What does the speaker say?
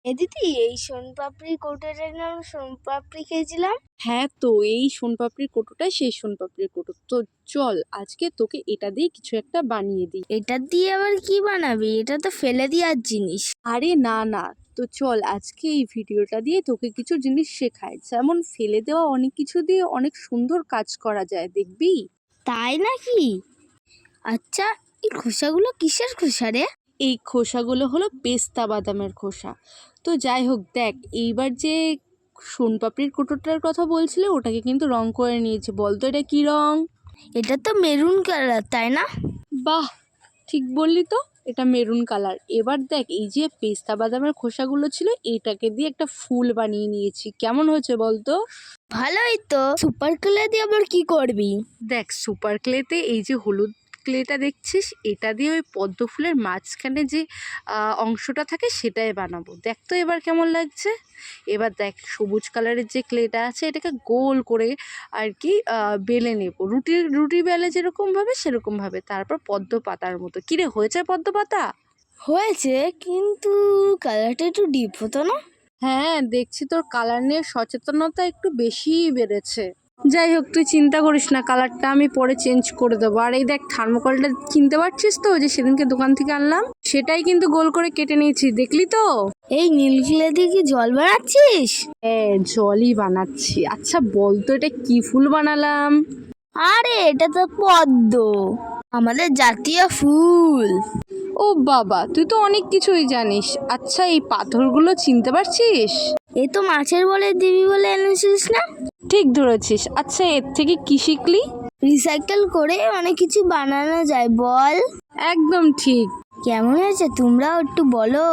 এ দিদি, এই সোনপাপড়ি কৌটোটার নাম সোনপাপড়ি খেয়েছিলাম। হ্যাঁ, তো এই সোনপাপড়ির কৌটোটাই সেই সোনপাপড়ির কৌটো। তো চল আজকে তোকে এটা দিয়ে কিছু একটা বানিয়ে দিই। এটা দিয়ে আবার কি বানাবি? এটা তো ফেলে দেওয়ার জিনিস। আরে না না, তো চল আজকে এই ভিডিওটা দিয়ে তোকে কিছু জিনিস শেখাই, যেমন ফেলে দেওয়া অনেক কিছু দিয়ে অনেক সুন্দর কাজ করা যায়, দেখবি? তাই নাকি? আচ্ছা, এই খোসাগুলো কিসের খোসা রে? এই খোসাগুলো হলো পেস্তা বাদামের খোসা। তো যাই হোক, দেখ এইবার যে সোনপাপড়ির কৌটোটার কথা বলছিলে ওটাকে কিন্তু রং করে নিয়েছে। বলতো এটা কি রং? এটা তো মেরুন কালার, তাই না? বাহ, ঠিক বললি তো, এটা মেরুন কালার। এবার দেখ এই যে পেস্তা বাদামের খোসাগুলো ছিল এইটাকে দিয়ে একটা ফুল বানিয়ে নিয়েছি। কেমন হয়েছে বলতো? ভালোই তো। সুপার ক্লে দিয়ে আবার কি করবি? দেখ সুপার ক্লেতে এই যে হলুদ ক্লেটা দেখছিস, এটা দিয়ে ওই পদ্ম ফুলের মাঝখানে যে অংশটা থাকে সেটাই বানাবো। দেখ তো এবার কেমন লাগছে। এবার দেখ সবুজ কালারের যে ক্লেটা আছে এটাকে গোল করে আর কি বেলে নেব, রুটি বেলে যেরকমভাবে সেরকমভাবে, তারপর পদ্ম পাতার মতো। কিরে, হয়েছে পদ্ম পাতা? হয়েছে, কিন্তু কালারটা একটু ডিপ হতো না? হ্যাঁ, দেখছি তোর কালার নিয়ে সচেতনতা একটু বেশিই বেড়েছে। যাই হোক, তুই চিন্তা করিস না, কালারটা আমি পরে চেঞ্জ করে দেবো। আর এই দেখ থার্মোকলটা কিনতে পারছিস তো, যে সেদিনকে দোকান থেকে আনলাম, সেটাই কিন্তু গোল করে কেটে নিয়েছি, দেখলি তো? এই নীল ক্লে দিয়ে কি জল বানাচ্ছিস? হ্যাঁ, জলই বানাচ্ছি। আচ্ছা বলতো এটা কি ফুল বানালাম? আরে এটা তো পদ্ম, আমাদের জাতীয় ফুল। ও বাবা, তুই তো অনেক কিছুই জানিস। আচ্ছা এই পাথরগুলো চিনতে পারছিস? এই তো মাছের বলে দিবি বলে এনেছিস না? ঠিক ধরেছিস। আচ্ছা এর থেকে কি শিখলি? রিসাইকেল করে অনেক কিছু বানানো যায়, বল। একদম ঠিক। কেমন হয়েছে তোমরাও একটু বলো।